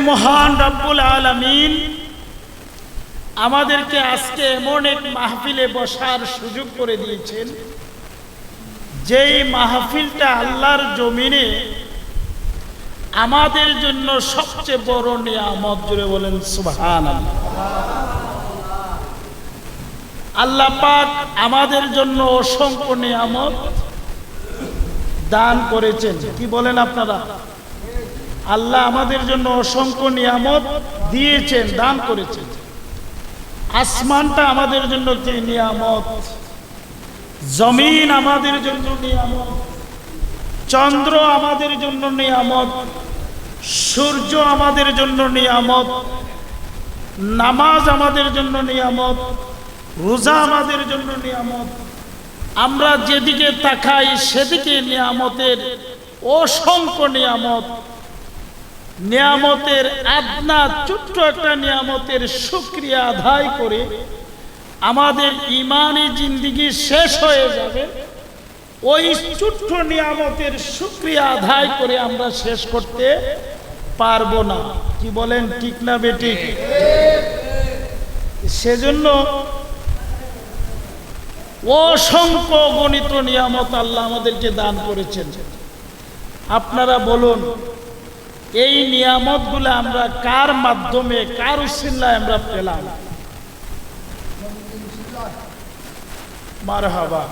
মহান রব্বুল আলামিন আমাদেরকে আজকে এমন এক মাহফিলে বসার সুযোগ করে দিয়েছেন, যেই মাহফিলটা আল্লাহর জমিনে আমাদের জন্য সবচেয়ে বড় নিয়ামত। জুড়ে বলেন সুবহানাল্লাহ। আল্লাহ পাক আমাদের জন্য অসংখ্য নিয়ামত দান করেছেন। কি বলেন আপনারা? আল্লাহ আমাদের জন্য অসংখ্য নিয়ামত দিয়েছেন, দান করেছেন। আসমানটা আমাদের জন্য কি নিয়ামত, জমিন আমাদের জন্য নিয়ামত, চন্দ্র আমাদের জন্য নিয়ামত, সূর্য আমাদের জন্য নিয়ামত, নামাজ আমাদের জন্য নিয়ামত, রোজা আমাদের জন্য নিয়ামত। আমরা যেদিকে তাকাই সেদিকে নিয়ামতের অসংখ্য নিয়ামত। নিয়ামতের আদনা ছোট্ট একটা নিয়ামতের শুকরিয়া আদায় করে আমাদের ঈমানি জিন্দেগি শেষ হয়ে যাবে। ওই ছোট্ট নিয়ামতের শুকরিয়া আদায় করে আমরা শেষ করতে পারবো না। কি বলেন, ঠিক না বেঠিক? সেজন্য অসংখ্য গণিত নিয়ামত আল্লাহ আমাদেরকে দান করেছেন। আপনারা বলুন, এই নিয়ামতগুলো আমরা কার মাধ্যমে, কার উসিলায় আমরা পেলাম? মারহাবা।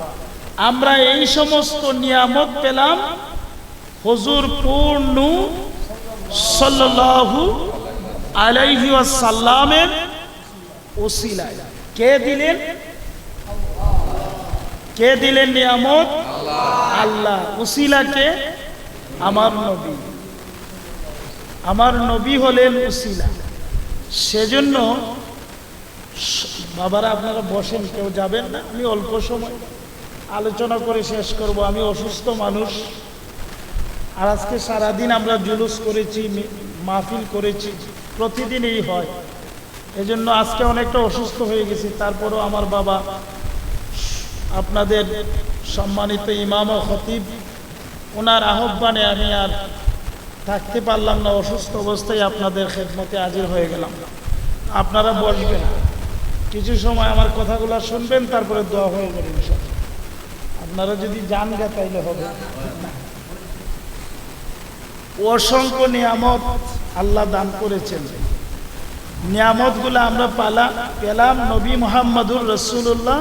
আমরা এই সমস্ত নিয়ামত পেলাম হুজুর পূর্ণ সাল্লাল্লাহু আলাইহি ওয়াসাল্লামের উসিলায়। কে দিলেন? কে দিলেন নিয়ামত? আল্লাহ। উসিলাকে আমার নবী। আমার নবী হলেন উসিলা। সেজন্য বাবারা আপনারা বসেন, কেউ যাবেন না। আমি অল্প সময় আলোচনা করে শেষ করব। আমি অসুস্থ মানুষ, আর আজকে সারাদিন আমরা জুলুস করেছি, মাহফিল করেছি, প্রতিদিন এই হয়। এজন্য আজকে অনেকটা অসুস্থ হয়ে গেছি। তারপরও আমার বাবা, আপনাদের সম্মানিত ইমাম ও খতিব, ওনার আহ্বানে আমি আর থাকতে পারলাম না। অসুস্থ অবস্থায় আপনাদের খেদমতে হাজির হয়ে গেলাম। আপনারা বসবেন, কিছু সময় আমার কথাগুলো শুনবেন, তারপরে দোয়া হয়ে যাবে ইনশাআল্লাহ। আপনারা যদি যান গে তাইলে হবে। অসংখ্য নিয়ামত আল্লাহ দান করেছেন। নিয়ামতগুলো আমরা পেলাম নবী মুহাম্মদুর রাসূলুল্লাহ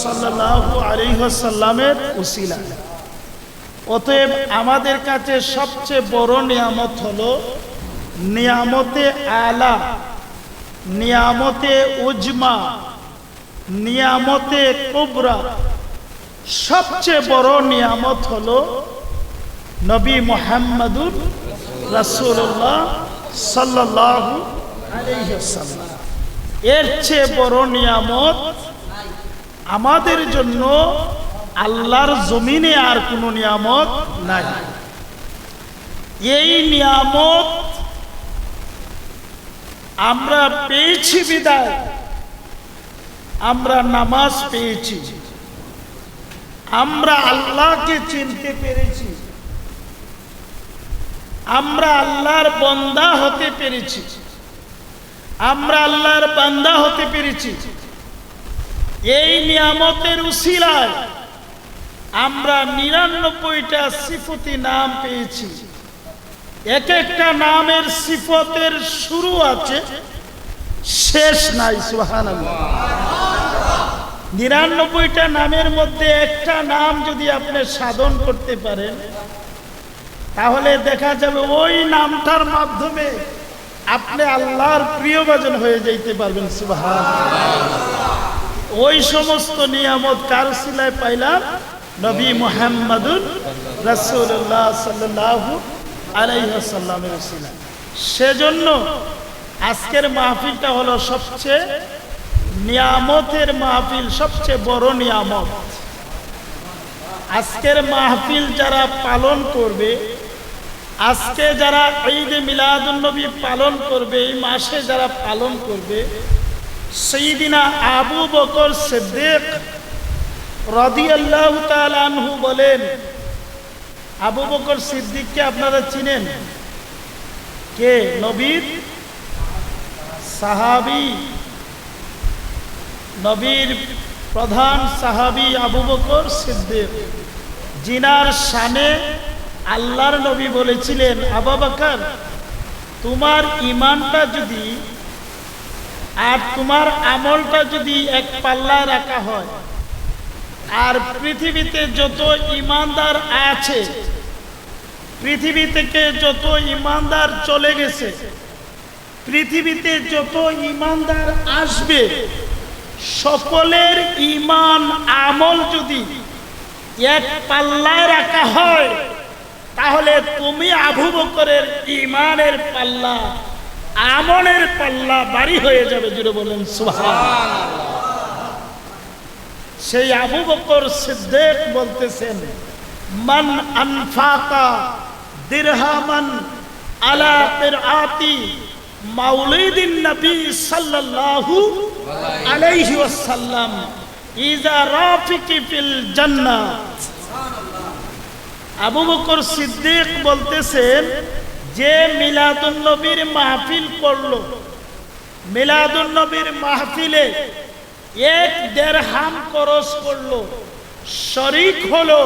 সাল্লাল্লাহু আলাইহি ওয়াসাল্লামের উসিলায়। অতএব আমাদের কাছে সবচেয়ে বড় নিয়ামত হলো নিয়ামতে আলা, নিয়ামতে উজমা, নিয়ামতে কুবরা। সবচেয়ে বড় নিয়ামত হলো নবী মুহাম্মদুর রাসূলুল্লাহ সাল্লাল্লাহু আলাইহি ওয়াসাল্লাম। এর চেয়ে বড় নিয়ামত আমাদের জন্য আল্লাহর জমিনে আর কোনো নিয়ামত নাই। এই নিয়ামত আমরা পেয়েছি বিদায় আমরা নামাজ পেয়েছি, আমরা আল্লাহকে চিনতে পেরেছি, আমরা আল্লাহর বান্দা হতে পেরেছি, আমরা আল্লাহর বান্দা হতে পেরেছি। এই নিয়ামতের উসিলায় আমরা ৯৯টা সিফতি নাম পেয়েছি। এক একটা নামের সিফতের শুরু আছে, শেষ নাই। সুবহানাল্লাহ। ৯৯টা নামের মধ্যে একটা নাম যদি আপনি সাধন করতে পারেন, তাহলে দেখা যাবে ওই নামটার মাধ্যমে আপনি আল্লাহর প্রিয়ভাজন হয়ে যাইতে পারবেন। সুবহানাল্লাহ। ওই সমস্ত নিয়ামত কার উসিলায় পাইলাম? নবী মুহাম্মদুর রাসূলুল্লাহ সাল্লাল্লাহু আলাইহি ওয়াসাল্লামের উসিলায়। সেজন্য আজকের মাহফিলটা হলো সবচেয়ে নিয়ামতের মাহফিল, সবচেয়ে বড় নিয়ামত। আজকের মাহফিল যারা পালন করবে, আজকে যারা ঈদে মিলাদুন নবী পালন করবে, এই মাসে যারা পালন করবে, সাইয়্যিদিনা আবু বকর সিদ্দিক রাদিয়াল্লাহু তাআলা আনহু বলেন, আবু বকর সিদ্দিককে আপনারা চিনেন? কে? নবীর সাহাবী, নবীর প্রধান সাহাবী আবু বকর সিদ্দিক, জিনার শানে আল্লাহর নবী বলেছিলেন, আবু বকর তোমার ঈমানটা যদি আর তোমার আমলটা যদি এক পাল্লায় রাখা হয়, আর পৃথিবীতে যত ঈমানদার আছে, পৃথিবী থেকে যত ঈমানদার চলে গেছে, পৃথিবীতে যত ঈমানদার আসবে, সকলের ঈমান আমল যদি এক পাল্লায় রাখা হয়, তাহলে তুমি আবু বকরের ঈমানের পাল্লা, আমলের পাল্লা ভারী হয়ে যাবে। জুড়ে বলেন সুবহানাল্লাহ। সেই আবু বকর সিদ্দিক বলতেছেন, মান আনফাকা দিরহামান আলা কিরাতি মাউলিদিন নবী সাল্লাল্লাহু আলাইহি ওয়াসাল্লাম ইজা রাফিকি ফিল জান্নাহ। আবু বকর সিদ্দিক বলতেছেন, যে মিলাদুন নবীর মাহফিল করলো, মিলাদুন নবীর মাহফিলে 1 দিরহাম খরচ করলো, শরীক হলো,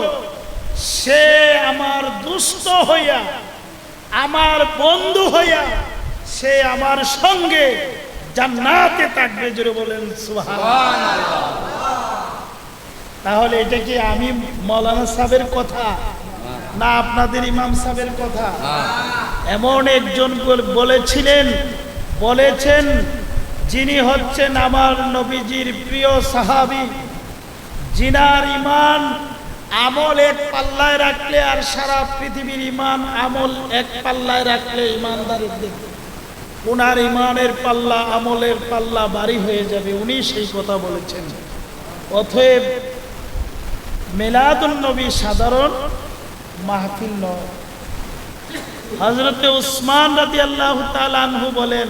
সে আমার দুস্থ হইয়া, আমার বন্ধু হইয়া, সে আমার সঙ্গে জান্নাতে থাকবে। জোরে বলেন সুবহানাল্লাহ। তাহলে এটা কি আমি মাওলানা সাহেবের কথা না আপনাদের ইমাম সাহেবের কথা? এমন একজন বলেছেন যিনি হচ্ছেন আমার নবীজির প্রিয় সাহাবী, জিনার ঈমান আমল এক পাল্লায় রাখলে আর সারা পৃথিবীর ঈমান আমল এক পাল্লায় রাখলে ঈমানদারের দিকে ওনার ঈমানের পাল্লা, আমলের পাল্লা ভারী হয়ে যাবে। উনি সেই কথা বলেছেন। অতএব মিলাদুন নবী সাধারণ মাহফিল নয়। হযরতে উসমান রাদিয়াল্লাহু তাআলা আনহু বলেন,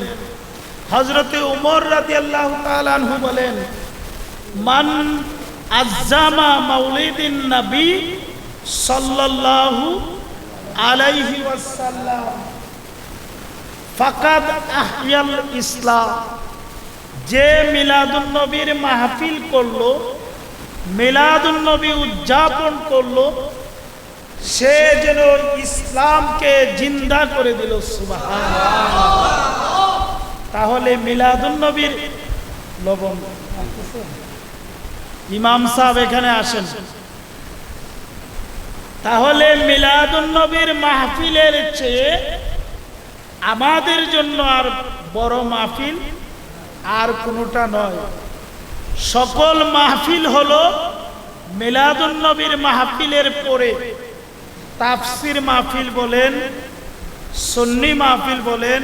হযরতে উমর রাদিয়াল্লাহু তাআলা আনহু বলেন, মান আজ্জামা মাউলিদিন নবী সাল্লাল্লাহু আলাইহি ওয়াসাল্লাম ফাকাদ আহইয়াল ইসলাম। যে মিলাদুন নবীর মাহফিল করলো, মিলাদুন নবী উদযাপন করলো, সে যেন ইসলামকে জিন্দা করে দিল। সুবহানাল্লাহ। তাহলে মিলাদুন নবীর লবণ, ইমাম সাহেব এখানে আসেন। তাহলে মিলাদুন নবীর মাহফিলের চেয়ে আমাদের জন্য আর বড় মাহফিল আর কোনটা নয়। সকল মাহফিল হলো মিলাদুন নবীর মাহফিলের পরে তাফসির মাহফিল বলেন, সুন্নি মাহফিল বলেন,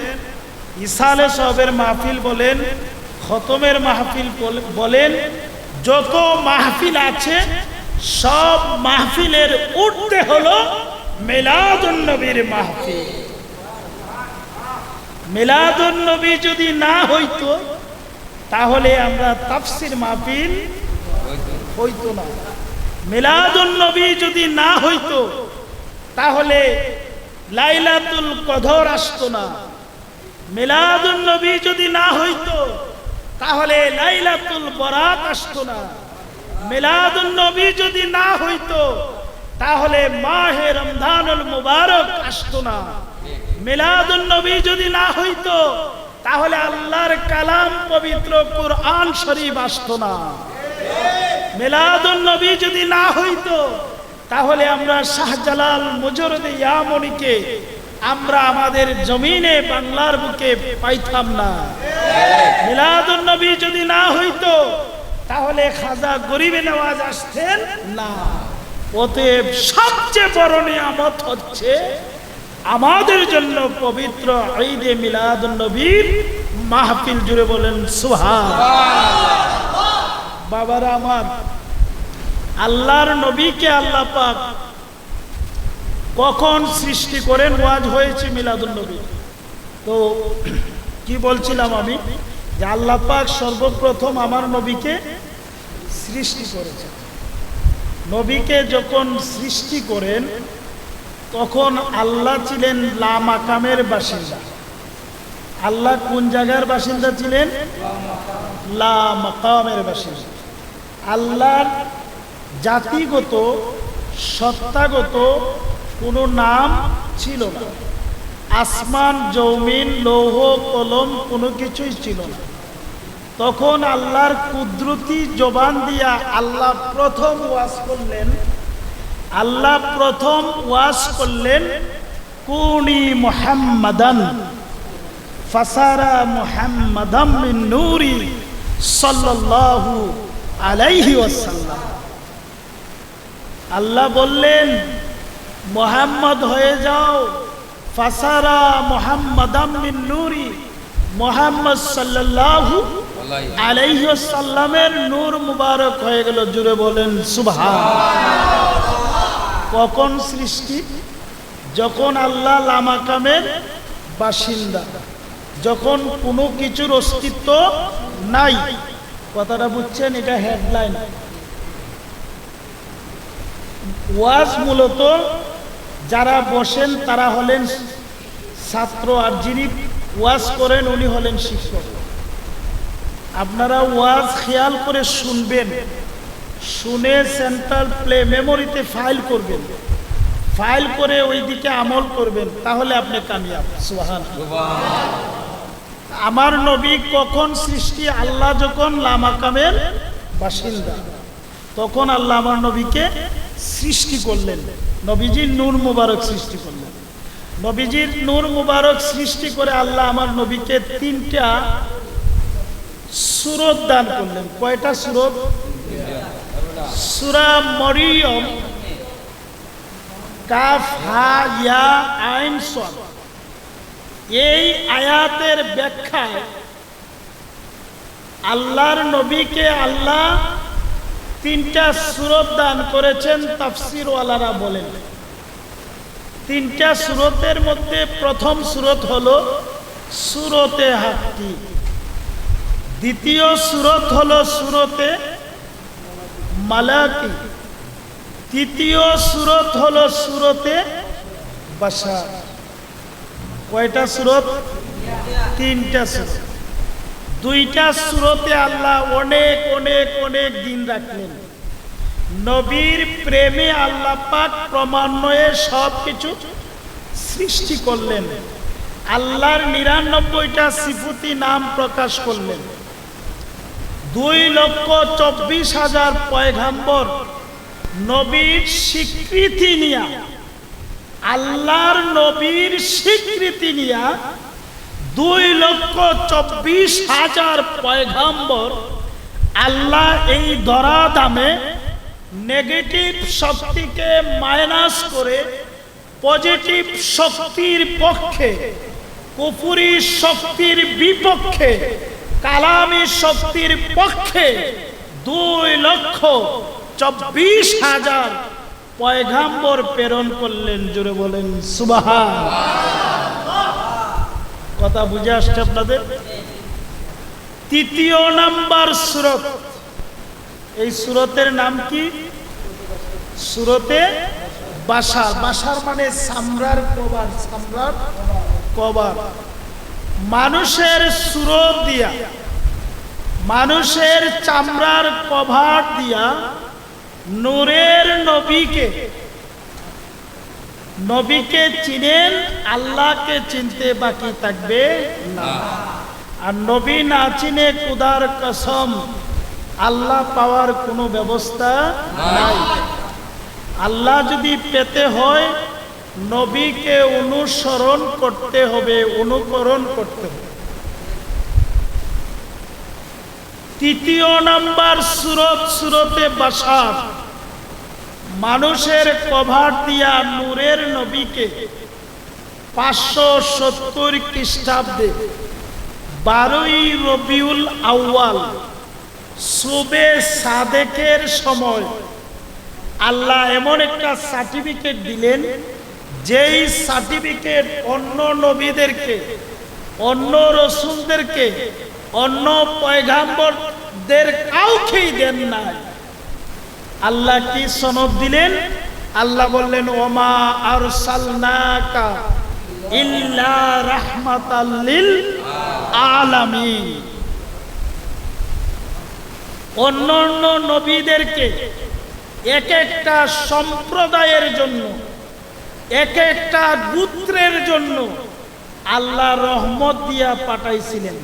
ইসালে সাহেবের মাহফিল বলেন, খতমের মাহফিল বলেন, যত মাহফিল আছে সব মাহফিলের উঠতে হলো মিলাদুন নবীর মাহফিল। মিলাদুন নবী যদি না হইতো তাহলে আমরা তাফসির মাহফিল হইতো না। মিলাদুন নবী যদি না হইতো তাহলে লাইলাতুল কদর আসতো না। মিলাদুন নবী যদি না হইতো তাহলে লাইলাতুল বরাত আসতো না। মিলাদুন নবী যদি না হইতো তাহলে মাহে রমজানুল মুবারক আসতো না। মিলাদুন নবী যদি না হইতো তাহলে আল্লাহর কালাম পবিত্র কুরআন শরীফ আসতো না। মিলাদুন নবী যদি না হইতো তাহলে আমরা শাহজালাল মুজররদে ইয়ামনিকে আমরা আমাদের জমিনে বাংলার বুকে পাইতাম না। মিলাদুন নবী যদি না হইতো তাহলে খাজা গরিবে নওয়াজ আসতেন না। অতএব সবচেয়ে বড় নিয়ামত হচ্ছে আমাদের জন্য পবিত্র ঈদে মিলাদুন নবীর মাহফিল। জুড়ে বলেন সুবহানাল্লাহ। বাবারা আমার, আল্লাহর নবীকে আল্লাহ পাক কখন সৃষ্টি করেন? ওয়াজ হয়েছে মিলাদুন নবী। তো কি বলছিলাম আমি, যে আল্লাহ পাক সর্বপ্রথম আমার নবীকে সৃষ্টি করেছেন। নবীকে যখন সৃষ্টি করেন তখন আল্লাহ ছিলেন লা মাকামের বাসিন্দা। আল্লাহ কোন জায়গার বাসিন্দা ছিলেন? লা মাকামের বাসিন্দা। আল্লাহর জাতিগত সত্তাগত কোনো নাম ছিল না। আসমান জমিন লৌহ কলম কোনো কিছুই ছিল না। তখন আল্লাহর কুদরতি জবান দিয়া আল্লাহ প্রথম ওয়াজ করলেন কুনি মুহাম্মাদান ফাসারা মুহাম্মাদাম মিন নূরি সাল্লাল্লাহু আলাইহি ওয়াসাল্লাম। আল্লাহ বললেন মুহাম্মদ হয়ে যাও, ফাসারা মুহাম্মাদাম মিন নূরি, মুহাম্মদ সাল্লাল্লাহু আলাইহি ওয়াসাল্লামের নূর মুবারক হয়ে গেল। জুড়ে বলেন সুবহানাল্লাহ। কখন সৃষ্টি? যখন আল্লাহ লামাকামের বাসিন্দা, যখন কোনো কিছুর অস্তিত্ব নাই। কথাটা বুঝছেন? এটা হেডলাইন। ওয়াজ মূলত যারা বসেন তারা হলেন ছাত্র, আর যিনি ওয়াজ করেন উনি হলেন শিক্ষক। আপনারা ওয়াজ খেয়াল করে শুনবেন, শুনে সেন্ট্রাল প্লে মেমোরিতে ফাইল করবেন, ফাইল করে ওই দিকে আমল করবেন, তাহলে আপনি কামিয়াব। সুবহানাল্লাহ। আমার নবী কখন সৃষ্টি? আল্লাহ যখন লামাকামের বাসিন্দা, তখন আল্লাহ আমার নবীকে সৃষ্টি করলেন। নবীজির নূর মুবারক সৃষ্টি করলেন। নবীজির নূর মুবারক সৃষ্টি করে আল্লাহ আমার নবীকে 3টা সূরত দান করলেন। কয়টা সূরত? সূরা মরিয়ম, কাফ হা ইয়া আইন সাদ। এই আয়াতের ব্যাখ্যায় আল্লাহর নবীকে আল্লাহ 3টা সূরত দান করেছেন। তাফসীর ওয়ালারা বলেন 3টা সূরতের মধ্যে প্রথম সূরত হলো সূরতে হাক্কি, দ্বিতীয় সূরত হলো সূরতে মালাকি, তৃতীয় সূরত হলো সূরতে বাশার। কয়টা সূরত? 3টা সূরত। 2টা সূরতে আল্লাহ অনেক অনেক অনেক দিন রাখলেন। নবীর প্রেমে আল্লাহ পাক ক্রমান্বয়ে সব কিছু সৃষ্টি করলেন। আল্লাহর 99টা সিফতি নাম প্রকাশ করলেন। 2,24,000 পয়গাম্বর নবীর স্বীকৃতি নিয়া, আল্লাহর নবীর স্বীকৃতি নিয়া 2,24,000 পয়গাম্বর আল্লাহ এই ধরা দামে নেগেটিভ শক্তিকে মাইনাস করে পজিটিভ শক্তির পক্ষে, কুফরি শক্তির বিপক্ষে, কালামি শক্তির পক্ষে 2,24,000 পয়গাম্বর প্রেরণ করলেন। জোরে বলেন সুবহানাল্লাহ। কথা বুঝে আসছে আপনাদের? 3য় নাম্বার সূরত। এই সূরতের নাম কি? সূরতে বাশার। বাশার মানে চামড়ার কভার, চামড়ার কভার। মানুষের সূরত দিয়া, মানুষের চামড়ার কভার দিয়া নূরের নবীকে চিনেন, আল্লাহকে চিনতে বাকি থাকবে না। আর নবী না চিনে খুদার কসম আল্লাহ পাওয়ার কোনো ব্যবস্থা নাই। আল্লাহ যদি পেতে হয় নবীকে অনুসরণ করতে হবে, অনুকরণ করতে হবে। 3য় নাম্বার সূরত সূরতে বাশার। মানুষের কভার দিয়া নূরের নবীকে 570 খ্রিস্টাব্দে 12ই রবিউল আউয়াল সুবে সাদেকের সময় আল্লাহ এমন একটা সার্টিফিকেট দিলেন, যেই সার্টিফিকেট অন্য নবীদেরকে, অন্য রসুলদেরকে, অন্য পয়গাম্বরদের কাউকেই দেন নাই। আল্লাহ কি সনদ দিলেন? আল্লাহ বললেন ওমা আরসালনাকা ইল্লা রাহমাতাল লিল আলামিন। অন্যান্য নবীদেরকে এক একটা সম্প্রদায়ের জন্য, এক একটা গোত্রের জন্য আল্লাহ রহমত দিয়া পাঠাইছিলেন,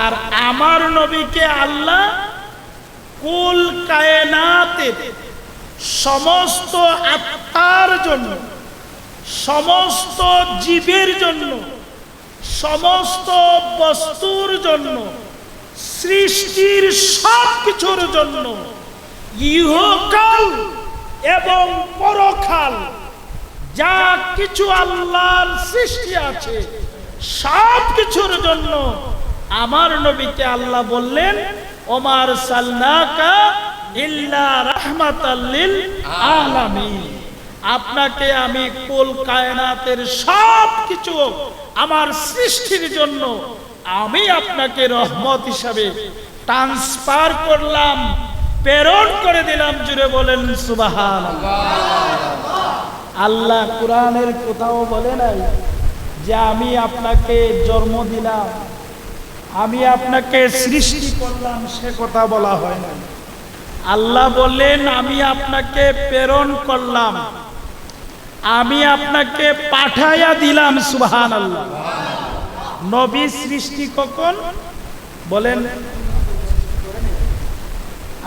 আর আমার নবীকে আল্লাহ কুল কায়নাতের সমস্ত আত্মার জন্য, সমস্ত জীবের জন্য, সমস্ত বস্তুর জন্য, সৃষ্টির সব কিছুর জন্য, ইহকাল এবং পরকাল যা কিছু আল্লাহর সৃষ্টি আছে সব কিছুর জন্য আমার নবীকে আল্লাহ বললেন, ওমার সাল্লাকা ইল্লা রাহমাতাল লিল আলামিন। আপনাকে আমি কুল কায়নাতের সব কিছু আমার সৃষ্টির জন্য আমি আপনাকে রহমত হিসাবে ট্রান্সফার করলাম, প্রেরণ করে দিলাম। জুড়ে বলেন সুবহানাল্লাহ। আল্লাহ কোরআনের কোথাও বলে নাই যে আমি আপনাকে জন্ম দিলাম, আমি আপনাকে সৃষ্টি করলাম, সে কথা বলা হয় না। আল্লাহ বললেন আমি আপনাকে প্রেরণ করলাম, আমি আপনাকে পাঠাইয়া দিলাম। সুবহানাল্লাহ। নবী সৃষ্টি কখন বলেন?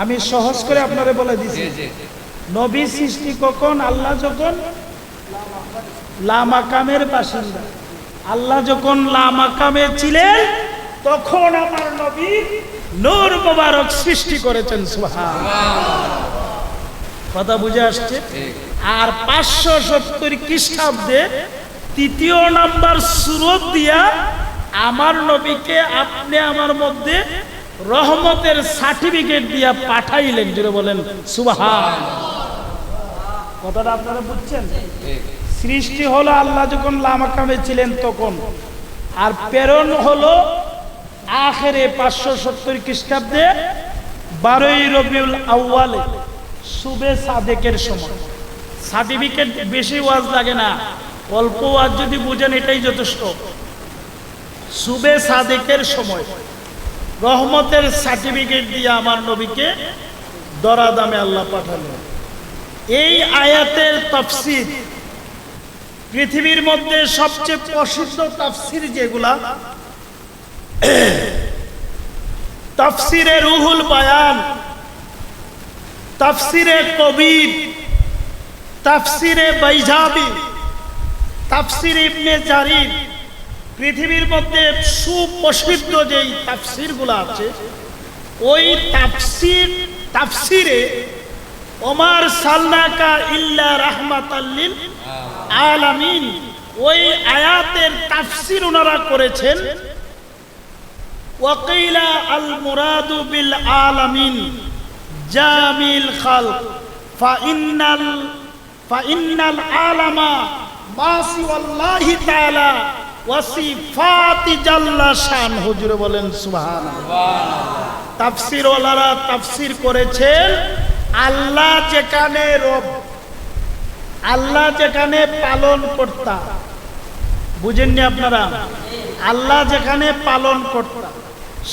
আমি সহজ করে আপনারে বলে দিছি, নবী সৃষ্টি কখন? আল্লাহ যখন লামাকামের বাসিন্দা, আল্লাহ যখন লামাকামে ছিলেন তখন আমার নবী নূর মোবারক সৃষ্টি করেছেন। সুবহানাল্লাহ। কথা বুঝে আসছে? আর 570 খ্রিস্টাব্দে 3য় নাম্বার সূরত দিয়া আমার নবীকে আপনি আমার মধ্যে রহমতের সার্টিফিকেট দিয়া পাঠাইলেন। জুড়ে বলেন সুবহানাল্লাহ। কথাটা আপনারা বুঝছেন? সৃষ্টি হলো আল্লাহ যখন লামাকামে ছিলেন তখন, আর প্রেরণ হলো আখেরে 570 খ্রিস্টাব্দে 12ই রবিউল আউয়ালে সুবে সাদেকের সময়। সার্টিফিকেট বেশি ওয়াজ লাগে না, অল্প ওয়াজ যদি বুঝেন এটাই যথেষ্ট। সুবে সাদেকের সময় রহমতের সার্টিফিকেট দিয়ে আমার নবীকে দরাদামে আল্লাহ পাঠালেন। এই আয়াতের তাফসীর পৃথিবীর মধ্যে সবচেয়ে প্রসিদ্ধ তাফসীর যেগুলা, তাফসীরে রুহুল বায়ান, তাফসীরে কবির, তাফসীরে বাইজাবি, তাফসীর ইবনে জারির, পৃথিবীর মধ্যে সুপ্রসিদ্ধ যেই তাফসীরগুলো আছে, ওই তাফসীরে ওমার সাল্লাকা ইল্লা রাহমাতাল লিল আলামিন, ওই আয়াতের তাফসীর ওনারা করেছেন ওয়াকিলা আল মুরাদু বিল আলামিন জামিল খালক ফাইন্নাল আলামা মাসি ওয়াল্লাহি তাআলা ওয়াসিফাতি জাল্লা শান। হুজুরে বলেন সুবহানাল্লাহ। তাফসীর ওয়ালারা তাফসীর করেছেন আল্লাহ যেখানে রব, আল্লাহ যেখানে পালন কর্তা, বুঝেননি আপনারা? আল্লাহ যেখানে পালন কর্তা,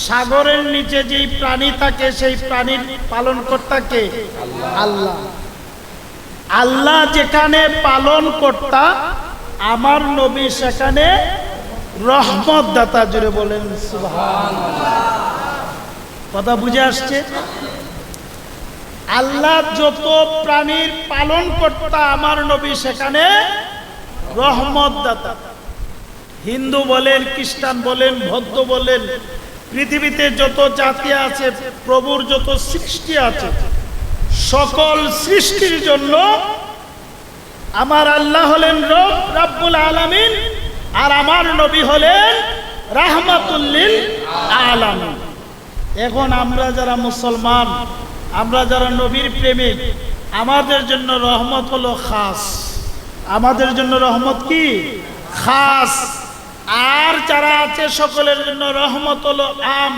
সাগরের নিচে যেই প্রাণী থাকে সেই প্রাণীর পালন কর্তা কে? আল্লাহ। আল্লাহ যেখানে পালন কর্তা, আমার নবী সেখানে রহমত দাতা। জুড়ে বলেন সুবহানাল্লাহ। কথা বুঝে আসছে? আল্লাহ যত প্রাণীর পালন কর্তা, আমার নবী সেখানে রহমত দাতা। হিন্দু বলেন, খ্রিস্টান বলেন, বৌদ্ধ বলেন, পৃথিবীতে যত জাতি আছে, প্রভুর যত সৃষ্টি আছে, সকল সৃষ্টির জন্য আমার আল্লাহ হলেন রব, রাব্বুল আলামিন, আর আমার নবী হলেন রাহমাতুল লিল আলামিন। এখন আমরা যারা মুসলমান, আমরা যারা নবীর প্রেমিক, আমাদের জন্য রহমত হলো খাস। আমাদের জন্য রহমত কি? খাস। আর যারা আছে সকলের জন্য রহমত হলো আম।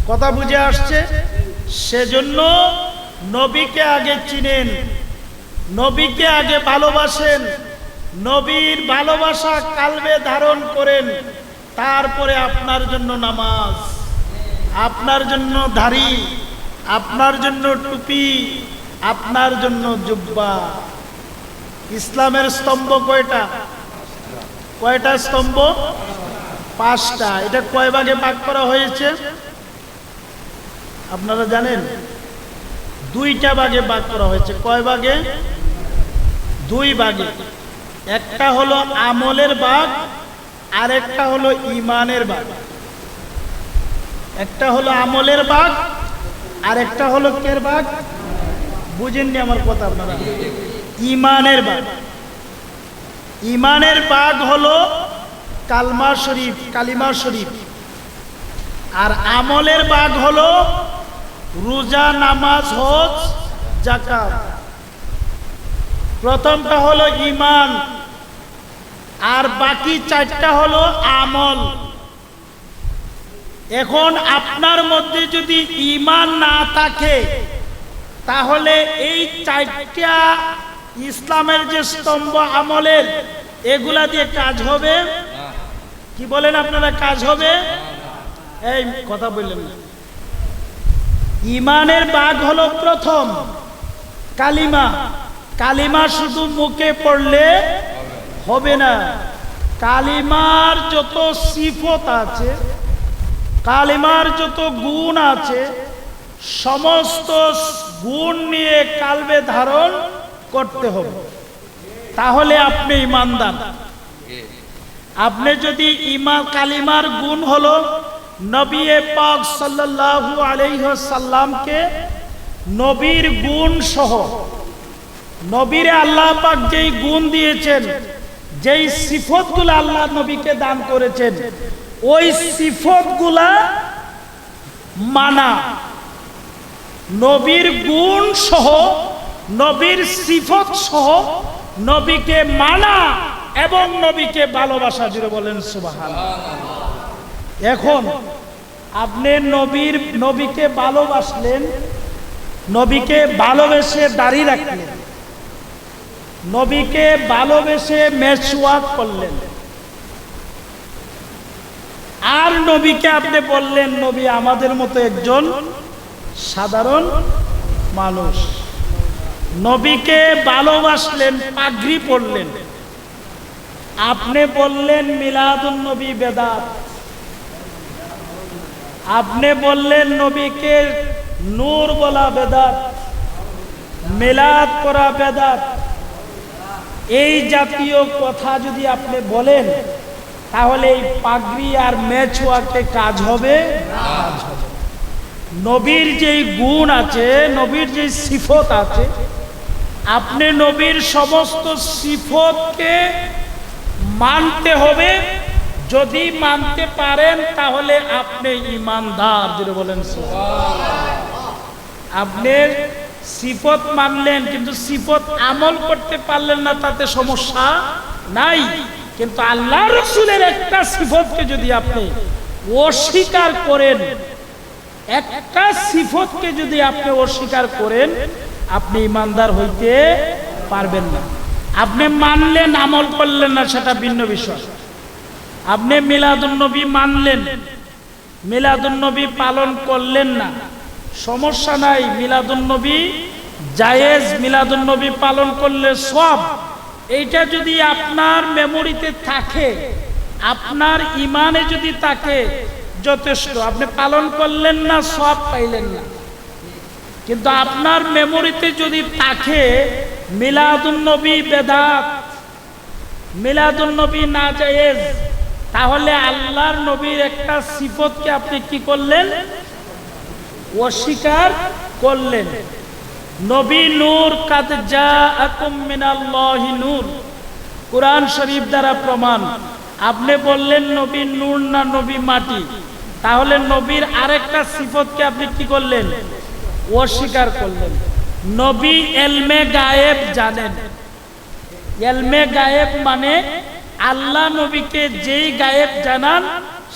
কথা বুঝে আসছে? সেজন্য নবীকে আগে চিনেন, নবীকে আগে ভালোবাসেন, নবীর ভালোবাসা কালবে ধারণ করেন, তারপরে আপনার জন্য নামাজ, আপনার জন্য দাড়ি, আপনার জন্য টুপি, আপনার জন্য জুব্বা। ইসলামের স্তম্ভ কয়টা? কয়টা স্তম্ভ? 5টা। এটা কয় ভাগে ভাগ করা হয়েছে আপনারা জানেন? 2টা ভাগে ভাগ করা হয়েছে। কয় ভাগে? 2 ভাগে। একটা হলো আমলের ভাগ, আর একটা হলো ইমানের ভাগ। একটা হলো আমলের ভাগ, আর একটা হলো কের ভাগ? বুঝেননি আমার কথা আপনারা? ইমানের ভাগ। ইমানের ভাগ হলো কালমা শরীফ, কালিমা শরীফ। আর আমলের ভাগ হলো রোজা, নামাজ, হজ, যাকাত। প্রথমটা হলো ঈমান, আর বাকি 4টা হলো আমল। এখন আপনার মধ্যে যদি ঈমান না থাকে, তাহলে এই 4টা ইসলামের যে স্তম্ভ আমলের, এগুলা দিয়ে কাজ হবে? কি বলেন আপনারা, কাজ হবে? এই কথা বললেন না। ঈমানের ভাগ হলো প্রথম কালিমা। কালিমা শুধু মুখে পড়লে হবে না, কালিমার যত সিফত আছে, কালিমার যত গুণ আছে, সমস্ত গুণ নিয়ে কালবে ধারণ করতে হবে, তাহলে আপনি ঈমানদার। আপনি যদি ঈমান, কালিমার গুণ হলো নবী পাক সাল্লাল্লাহু আলাইহি ওয়াসাল্লামকে নবীর গুণ সহ, নবীরে আল্লাহ পাক যেই গুণ দিয়েছেন, যেই সিফতগুলো আল্লাহ নবীকে দান করেছেন, ওই সিফতগুলা মানা। নবীর গুণ সহ, নবীর সিফত সহ নবীকে মানা এবং নবীকে ভালোবাসা। জুড়ে বলেন সুবহানাল্লাহ। এখন আপনি নবীকে ভালোবাসলেন, নবীকে ভালোবেসে দাড়ি রাখলেন, নবীকে ভালোবেসে মেসওয়াক করলেন, আর নবীকে আপনি বললেন নবী আমাদের মতো একজন সাধারণ মানুষ। নবীকে ভালোবাসলেন, পাগড়ি পরলেন, আপনি বললেন মিলাদুন নবী বেদাত। আপনি বললেন নবীকে নূর বলা বেদাত, মিলাদ করা বেদাত। এই জাতীয় কথা যদি আপনি বলেন, তাহলে এই পাগড়ি আর মেচওয়াকে কাজ হবে? কাজ হবে। নবীর যেই গুণ আছে, নবীর যে সিফত আছে, আপনি নবীর সমস্ত সিফতকে মানতে হবে। যদি মানতে পারেন তাহলে আপনি ঈমানদার। যদি বলেন আপনি সিফত মানলেন কিন্তু সিফত আমল করতে পারলেন না, তাতে সমস্যা নাই। কিন্তু আল্লাহ রাসূলের একটা সিফতকে যদি আপনি অস্বীকার করেন, একটা সিফতকে যদি আপনি অস্বীকার করেন, আপনি ঈমানদার হইতে পারবেন না। আপনি মানলেন, আমল করলেন না, সেটা ভিন্ন বিষয়। আপনি মিলাদুন নবী মানলেন, মিলাদুন নবী পালন করলেন না, সমস্যা নাই। মিলাদুন নবী জায়েজ, মিলাদুন নবী পালন করলে সওয়াব। এইটা যদি আপনার মেমোরিতে থাকে, আপনার ইমানে যদি থাকে, যথেষ্ট। আপনি পালন করলেন না, সওয়াব পাইলেন না। কিন্তু আপনার মেমোরিতে যদি থাকে মিলাদুন নবী বেদাত, মিলাদুন নবী নাজায়েজ, তাহলে আল্লাহর নবীর একটা সিফতকে আপনি কি করলেন? অস্বীকার করলেন। নবী নূর, কাদ জাআকুম মিনাল্লাহি নূর, কুরআন শরীফ দ্বারা প্রমাণ। আপনি বললেন নবী নূর না নবী মাটি, তাহলে নবীর আরেকটা সিফতকে আপনি কি করলেন? অস্বীকার করলেন। নবী এলমে গায়েব জানেন। এলমে গায়েব মানে আল্লাহ নবীকে যেই গায়েব জানান,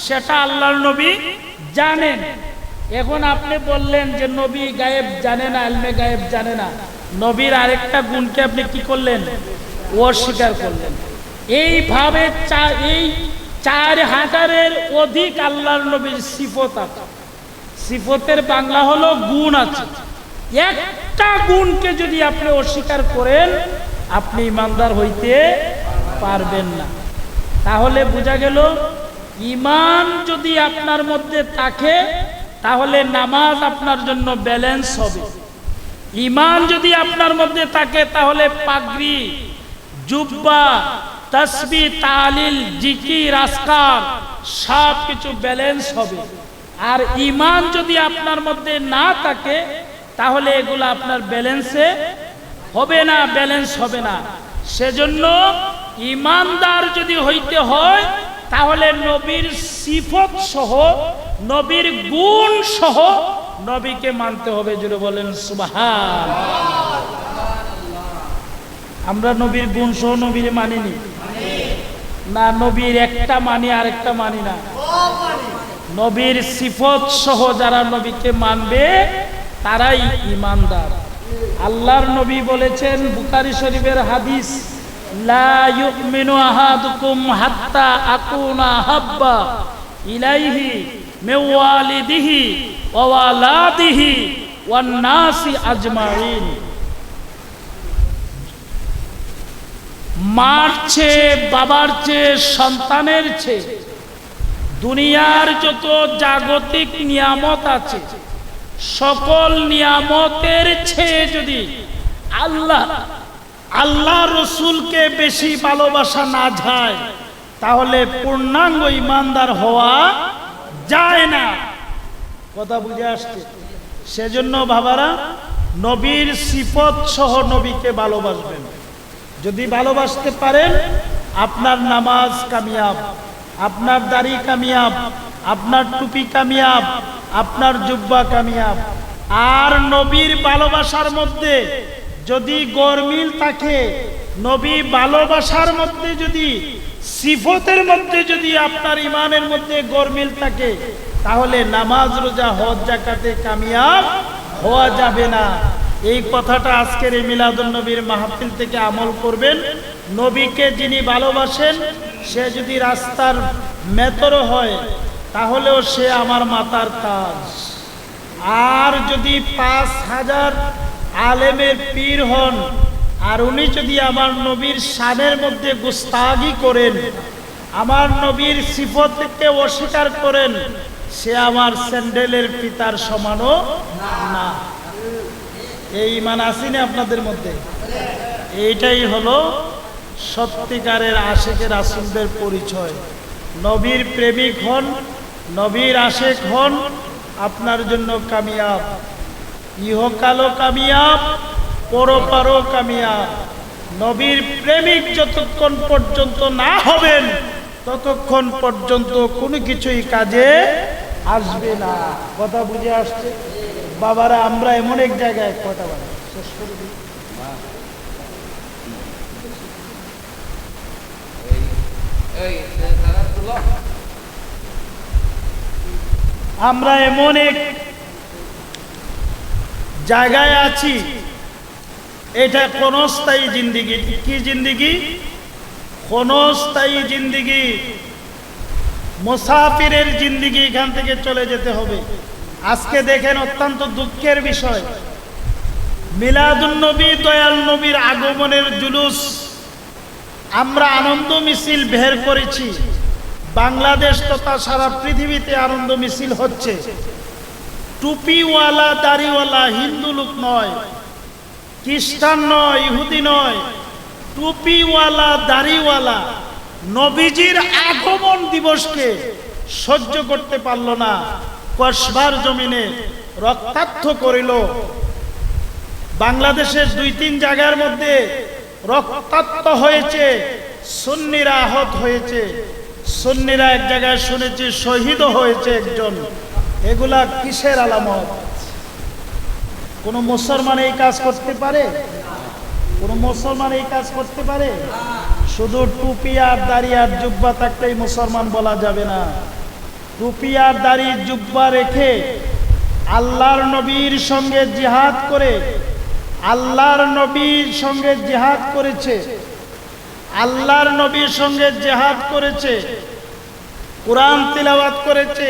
সেটা আল্লাহর নবী জানেন। এখন আপনি বললেন যে নবী গায়েব জানে না, এলমে গায়েব জানে না। নবীর আরেকটা গুণকে আপনি কি করলেন? অস্বীকার করলেন। এইভাবে এই 4000-এর অধিক আল্লাহর নবীর সিফত আছে। সিফতের বাংলা হলো গুণ আছে। একটা গুণকে যদি আপনি অস্বীকার করেন, আপনি ইমানদার হইতে পারবেন না। তাহলে বোঝা গেল, ইমান যদি আপনার মধ্যে থাকে তাহলে নামাজ আপনার জন্য ব্যালেন্স হবে। ইমান যদি আপনার মধ্যে থাকে তাহলে পাগড়ি, জুব্বা, তাসবিহ, তাহলিল, জিকির, আজকার সব কিছু ব্যালেন্স হবে। আর ইমান যদি আপনার মধ্যে না থাকে তাহলে এগুলো আপনার ব্যালেন্সে হবে না, ব্যালেন্স হবে না। সেজন্য ইমানদার যদি হইতে হয় তাহলে নবীর সিফত সহ, নবীর গুণ সহ নবীকে মানতে হবে। জুড়ে বলেন সুবহান। আমরা নবীর গুণ সহ নবীর মানিনি না, নবীর একটা মানি আর একটা মানি না। নবীর সিফত সহ যারা নবীকে মানবে তারাই ইমানদার। আল্লাহর নবী বলেছেন, বুখারী শরীফের হাদিস, লা ইউমিনু আহাদুকুম হাত্তা আকুনা হাব্বা ইলাইহি মিন ওয়ালিদিহি ওয়া ওয়ালাদিহি ওয়ান নাসি আজমাইন। মার চেয়ে, বাবার চেয়ে, সন্তানের চেয়ে দুনিয়ার যত জাগতিক নিয়ামত আছে সকল নিয়ামতের চেয়ে যদি আল্লাহ রসুলকে বেশি ভালোবাসা না যায় তাহলে পূর্ণাঙ্গ ইমানদার হওয়া যায় না। কথা বুঝে আসছে? সেজন্য বাবারা, নবীর সিফত সহ নবীকে ভালোবাসবেন। যদি ভালোবাসতে পারেন, আপনার নামাজ কামিয়াব, আপনার দাড়ি কামিয়াব, আপনার টুপি কামিয়াব, আপনার জুব্বা কামিয়াব। আর নবীর ভালোবাসার মধ্যে যদি গরমিল থাকে, নবী ভালোবাসার মধ্যে যদি, সিফতের মধ্যে যদি আপনার ইমানের মধ্যে গরমিল থাকে, তাহলে নামাজ, রোজা, হজ, যাকাতে কামিয়াব হওয়া যাবে না। এই কথাটা আজকের এই মিলাদুন নবীর মাহফিল থেকে আমল করবেন। নবীকে যিনি ভালোবাসেন সে যদি রাস্তার মেতর হয় তাহলেও সে আমার মাতার কাজ। আর যদি 5000 আলেমের পীর হন আর উনি যদি আমার নবীর শানের মধ্যে গুস্তাগি করেন, আমার নবীর সিফতকে অস্বীকার করেন, সে আমার স্যান্ডেলের পিতার সমানও না। এই ঈমান আছে না আপনাদের মধ্যে? এইটাই হলো সত্যিকারের আশেকের রাসূলদের পরিচয়। নবীর প্রেমিক হন, নবীর আশেক হন, আপনার জন্য কামিয়াব, ইহকালও কামিয়াব, পরপারও কামিয়াব। নবীর প্রেমিক যতক্ষণ পর্যন্ত না হবেন ততক্ষণ পর্যন্ত কোনো কিছুই কাজে আসবে না। কথা বুঝে আসছে বাবারা? আমরা এমন এক জায়গায়, কয়টা বাজে শেষ করে দিই, আমরা এমন এক জায়গায় আছি, এটা ক্ষণস্থায়ী জিন্দিগি। কি জিন্দিগি? ক্ষণস্থায়ী জিন্দিগি, মুসাফিরের জিন্দিগি। এখান থেকে চলে যেতে হবে। আজকে দেখেন, অত্যন্ত দুঃখের বিষয়, মিলাদুন নবী, দয়াল নবীর আগমনের জুলুস আমরা আনন্দ মিছিল বের করেছি। বাংলাদেশ তথা সারা পৃথিবীতে আনন্দ মিছিল হচ্ছে। টুপিওয়ালা, দাড়িওয়ালা হিন্দু লোক নয়, খ্রিস্টান নয়, ইহুদি নয়, টুপিওয়ালা, দাড়িওয়ালা নবীজির আগমন দিবসকে সহ্য করতে পারল না। কসবার জমিনে রক্তাক্ত করিল। বাংলাদেশের 2-3 জায়গার মধ্যে রক্তাক্ত হয়েছে, সুন্নিরা আহত হয়েছে, সুন্নিরা এক জায়গায় শুনেছি শহীদ হয়েছে একজন। এগুলা কিসের আলামত? কোন মুসলমান এই কাজ করতে পারে? কোন মুসলমান এই কাজ করতে পারে? শুধু টুপি আর দাড়ি আর জুব্বা থাকলেই মুসলমান বলা যাবে না। টুপি আর দাড়ি জুব্বা রেখে আল্লাহর নবীর সঙ্গে জিহাদ করে, আল্লাহর নবীর সঙ্গে জিহাদ করেছে, আল্লাহর নবীর সঙ্গে জিহাদ করেছে কোরআন তিলাওয়াত করেছে,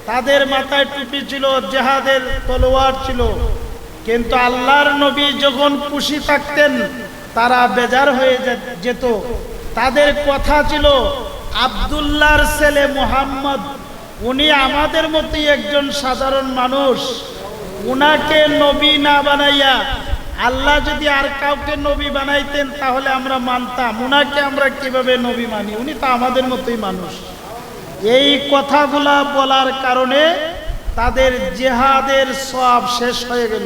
তাদের মাথায় টুপি ছিল, জিহাদের তলোয়ার ছিল, কিন্তু আল্লাহর নবী যখন খুশি থাকতেন তারা বেজার হয়ে যেত। তাদের কথা ছিল আব্দুল্লাহর ছেলে মুহাম্মদ, উনি আমাদের মতোই একজন সাধারণ মানুষ, উনাকে নবী না বানাইয়া আল্লাহ যদি আর কাউকে নবী বানাইতেন তাহলে আমরা মানতাম, উনাকে আমরা কিভাবে নবী মানি, উনি তো আমাদের মতোই মানুষ। এই কথাগুলা বলার কারণে তাদের জিহাদের সওয়াব শেষ হয়ে গেল,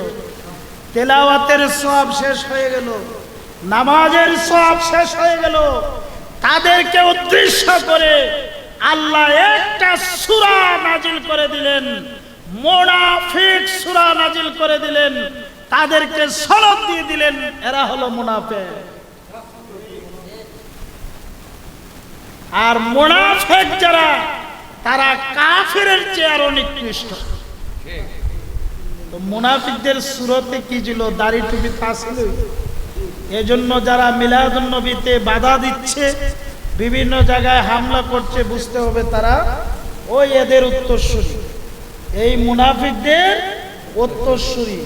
তেলাওয়াতের সওয়াব শেষ হয়ে গেল, নামাজের সওয়াব শেষ হয়ে গেল। তাদেরকে উদ্দেশ্য করে আল্লাহ একটা সূরা নাজিল করে দিলেন, মুনাফিক সূরা নাজিল করে দিলেন, তাদেরকে সনদ দিয়ে দিলেন এরা হলো মুনাফিক। আর মুনাফিক যারা, তারা কাফিরের চেয়ে আরো নিকৃষ্ট। তো মুনাফিকদের সুরতে কি ছিল? দাড়ি টুপি তা ছিল। এজন্য যারা মিলাদুন নবীতে বাধা দিচ্ছে, বিভিন্ন জায়গায় হামলা করছে, বুঝতে হবে তারা ওই এদের উত্তরসূরি, এই মুনাফিকদের উত্তরসূরি।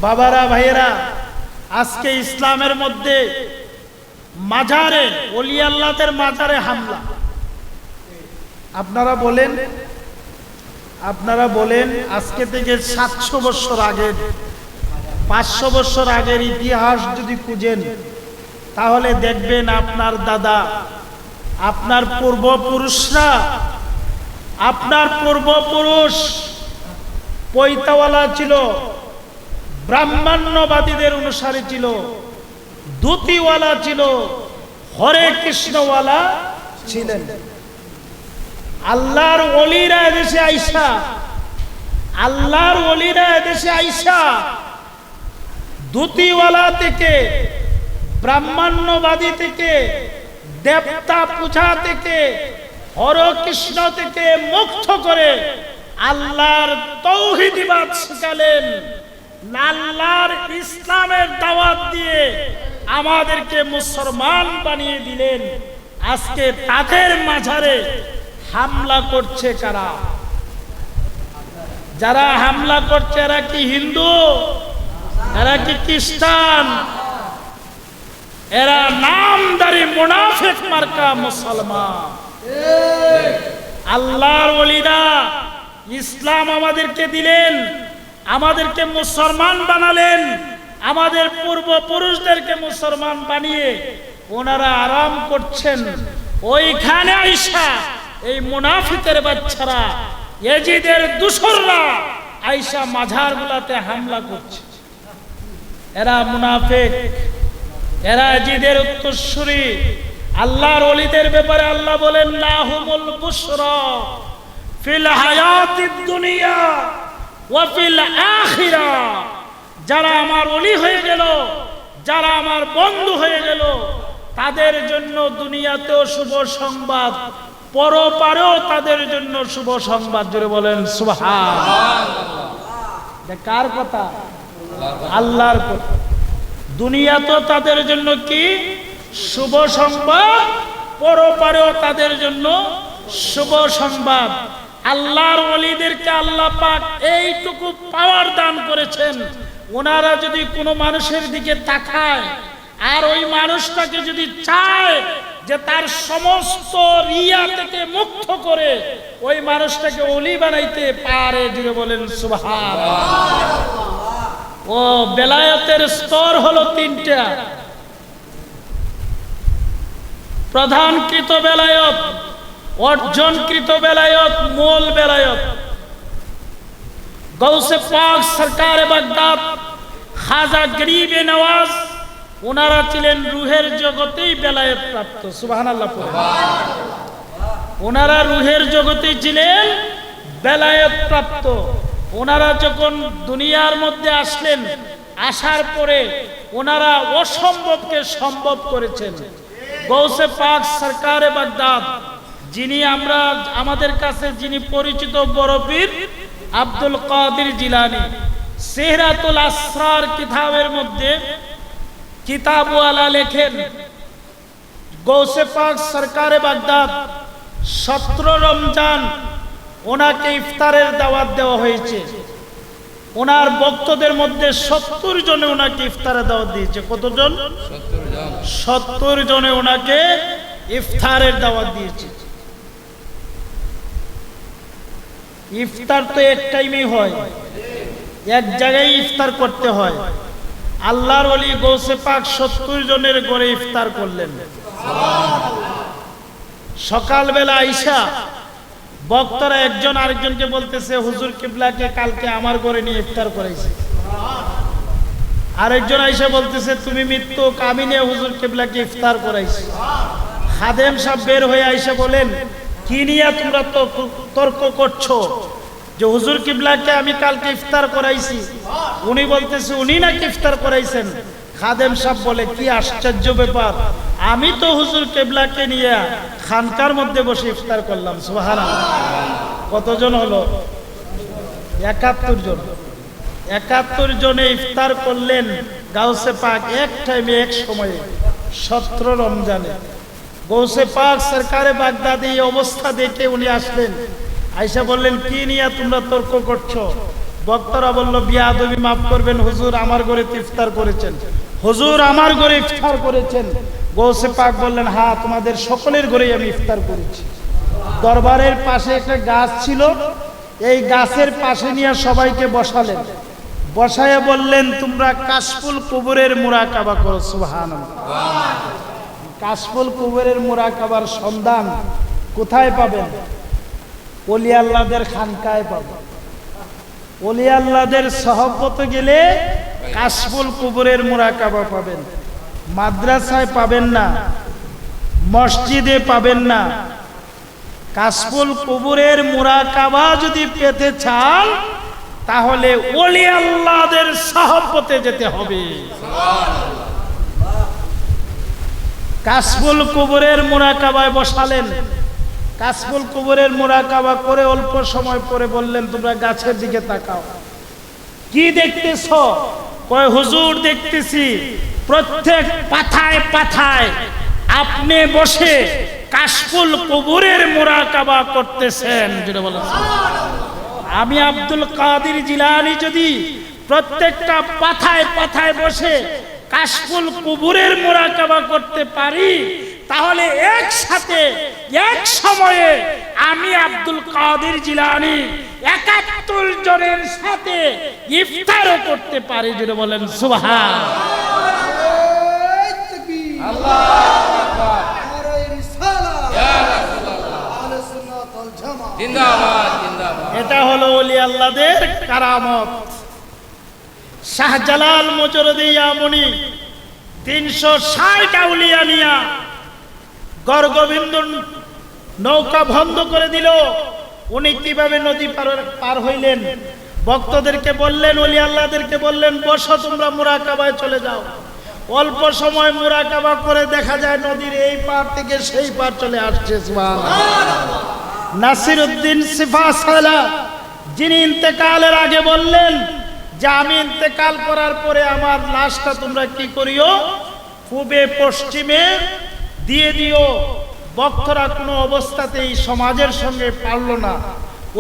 বাবারা, ভাইয়েরা, আজকে ইসলামের মধ্যে মাজারে, ওলি আল্লাহদের মাজারে হামলা। আপনারা বলেন আজকে থেকে 700 বছর আগের, 500 বছর আগের ইতিহাস যদি খুঁজেন তাহলে দেখবেন আপনার দাদা, আপনার পূর্বপুরুষরা, আপনার পূর্বপুরুষ পৈতাওয়ালা ছিল, ব্রাহ্মণ্যবাদীদের অনুসারী ছিল, ধুতিওয়ালা ছিল, হরে কৃষ্ণওয়ালা ছিলেন। আল্লাহর ওলিরা এদেশে আইসা, আল্লাহর ওলিরা এদেশে আইসা ধুতিওয়ালা থেকে, ব্রাহ্মণ্যবাদী থেকে, দেবতা পূজা থেকে, হরে কৃষ্ণ থেকে মুক্ত করে আল্লাহর তৌহিদবাদ শিখালেন, আল্লাহর ইসলামের দাওয়াত দিয়ে আমাদেরকে মুসলমান বানিয়ে দিলেন। আজকে তাদের মাঝারে হামলা করছে কারা? যারা হামলা করছে এরা কি হিন্দু? এরা কি খ্রিস্টান? এরা নামদারি মুনাফিক মার্কা মুসলমান। আল্লাহর ওলিরা ইসলাম আমাদেরকে দিলেন, আমাদেরকে মুসলমান বানালেন, আমাদের পূর্বপুরুষদেরকে মুসলমান বানিয়ে ওনারা আরাম করছেন। ওইখানে আইসা এই মুনাফিকের বাচ্চারা, ইয়াজিদের দূষররা আইসা মাজারগুলাতে হামলা করছে। এরা মুনাফিক, এরা ইয়াজিদের উত্তরসূরি। আল্লাহর ওলিদের ব্যাপারে আল্লাহ বলেন, লাহুমুল বুশরা ফিল হায়াতিদ দুনিয়া ওয়া ফিল আখিরা। যারা আমার ওলি হয়ে গেল, যারা আমার বন্ধু হয়ে গেল, তাদের জন্য দুনিয়াতেও শুভ সংবাদ, পরপারেও তাদের জন্য শুভ সংবাদ। জোরে বলেন সুবহানাল্লাহ। কার কথা? আল্লাহর কথা। দুনিয়াতেও তাদের জন্য কি শুভ সংবাদ, পরপারেও তাদের জন্য শুভ সংবাদ। আল্লাহর ওলিদেরকে আল্লাহ পাক এইটুকু পাওয়ার দান করেছেন, ওনারা যদি কোনো মানুষের দিকে তাকায় আর ওই মানুষটাকে যদি চায় যে তার সমস্ত রিয়া থেকে মুক্ত করে ওই মানুষটাকে ওলি বানাইতে পারে। জুড়ে বলেন সুবহানাল্লাহ। ও বেলায়েতের স্তর হলো 3টা। প্রধানকৃত বেলায়েত, অর্জনকৃত বেলায়েত, মূল বেলায়েত। গৌসে পাক সরকারে বাগদাদ খাজা গরিবে নওয়াজ, ওনারা ছিলেন রুহের জগতেই বেলায়েত প্রাপ্ত। সুবহানাল্লাহ। ওনারা রুহের জগতেই ছিলেন বেলায়েত প্রাপ্ত। ওনারা যখন দুনিয়ার মধ্যে আসলেন, আসার পরে ওনারা অসম্ভবকে সম্ভব করেছেন। গৌসে পাক সরকারে বাগদাদ, যিনি আমাদের কাছে যিনি পরিচিত বড় পীর আব্দুল কাদের জিলানী, সিহরাতুল আসরার কিতাবের মধ্যে কিতাবওয়ালা লেখেন, গৌসে পাক সরকারে বাগদাদ 17 রমজান ওনাকে ইফতারের দাওয়াত দেওয়া হয়েছে। ওনার ভক্তদের মধ্যে 70 জনে ওনাকে ইফতারের দাওয়াত দিয়েছে। কতজন? 70 জনে ওনাকে ইফতারের দাওয়াত দিয়েছে। ইফতার তো এক টাইমেই হয়, এক জায়গায় ইফতার করতে হয়। আল্লাহর ওলি গৌসে পাক 70 জনের ঘরে ইফতার করলেন। সকালবেলা আইসা বক্তারা একজন আরেকজনকে বলতেছে, হুজুর কিবলাকে কালকে আমার ঘরে নিয়ে ইফতার করাইছে। আরেকজন আইসা বলতেছে, তুমি মৃত্যুক, আমি নিয়ে হুজুর কিবলাকে ইফতার করাইছি। খাদেম সাহেব বের হয়ে আইসা বলেন, কি নিয়ে তোমরা তর্ক করছো যে হুজুর কিবলাকে আমি কালকে ইফতার করাইছি? উনি বলতেছে উনি নাকি ইফতার করাইছেন। খাদেম সাহেব বলে, কি আশ্চর্য ব্যাপার, আমি তো হুজুর কিবলাকে নিয়ে খানকার মধ্যে বসে ইফতার করলাম। সুবহানাল্লাহ। কতজন হলো? 71 জন। 71 জনে ইফতার করলেন গাউসে পাক এক টাইমে, এক সময়ে, 17 রমজানে। গৌসে পাক সরকারে বাগদাদি এই অবস্থা দেখে উনি আসলেন। আইসা বললেন, কি নিয়ে তোমরা তর্ক করছো? বক্তারা বলল, বিয়াদবি মাফ করবেন হুজুর, আমার ঘরে ইফতার করেছেন। হুজুর আমার ঘরে ইফতার করেছেন। গৌসে পাক বললেন, হ্যাঁ, তোমাদের সকলের ঘরেই আমি ইফতার করেছি। দরবারের পাশে একটা গাছ ছিল, এই গাছের পাশে নিয়ে সবাইকে বসালেন। বসায় বললেন, তোমরা কাশফুল কুবুরের মুরাকাবা করো। সুবহানাল্লাহ। কাশফুল কুবুরের মুরাকাবার সন্ধান কোথায় পাবেন? ওলি আল্লাহদের খানকায় পাবেন। ওলি আল্লাহদের সহবতে গেলে কাশফুল কুবুরের মুরাকাবা পাবেন। মাদ্রাসায় পাবেন না, মসজিদে পাবেন না। কাশফুল কুবুরের মুরাকাবা যদি পেতে চান তাহলে ওলি আল্লাহদের সহবতে যেতে হবে। কাশফুল কুবুরের মুরাকাবায় বসালেন। কাশফুল কুবুরের মুরাকাবা করে অল্প সময় পরে বললেন, তোমরা গাছের দিকে তাকাও। কি দেখতেছ? কয়, হুজুর দেখতেছি প্রত্যেক পাতায় পাতায় আপনি বসে কাশফুল কুবুরের মুরাকাবা করতেছেন। যেটা বলেন, আমি আব্দুল কাদের জিলানী যদি প্রত্যেকটা পাতায় পাতায় বসে কাশফুল কুবুরের মুরাকাবা করতে পারি, তাহলে একসাথে এক সময়ে আমি আব্দুল কাদের জিলানী 71 জনের সাথে ইফতারও করতে পারি। যেটা বলেন সুবহানাল্লাহ। এটা হলো ওলি আল্লাহদের কারামত। শাহজালাল মুজরদি ইয়ামুনি 360 আউলিয়া নিয়া গর্গবিন্দু নৌকা বন্ধ করে দিল। উনি কিভাবে নদী পার হইলেন? ভক্তদেরকে বললেন, ওলি আল্লাহদেরকে বললেন, বসো, তোমরা মুরাকাবায় চলে যাও। অল্প সময় মুরাকাবা করে দেখা যায় নদীর এই পার থেকে সেই পার চলে আসছে। সুবহানাল্লাহ। নাসিরউদ্দিন সিফাসালা যিনি ইন্তেকালের আগে বললেন যে আমি ইন্তেকাল করার পরে আমার লাশটা তোমরা কি করিও? পূবে পশ্চিমে দিয়ে দিও। ভক্তরা কোনো অবস্থাতেই সমাজের সঙ্গে পারল না,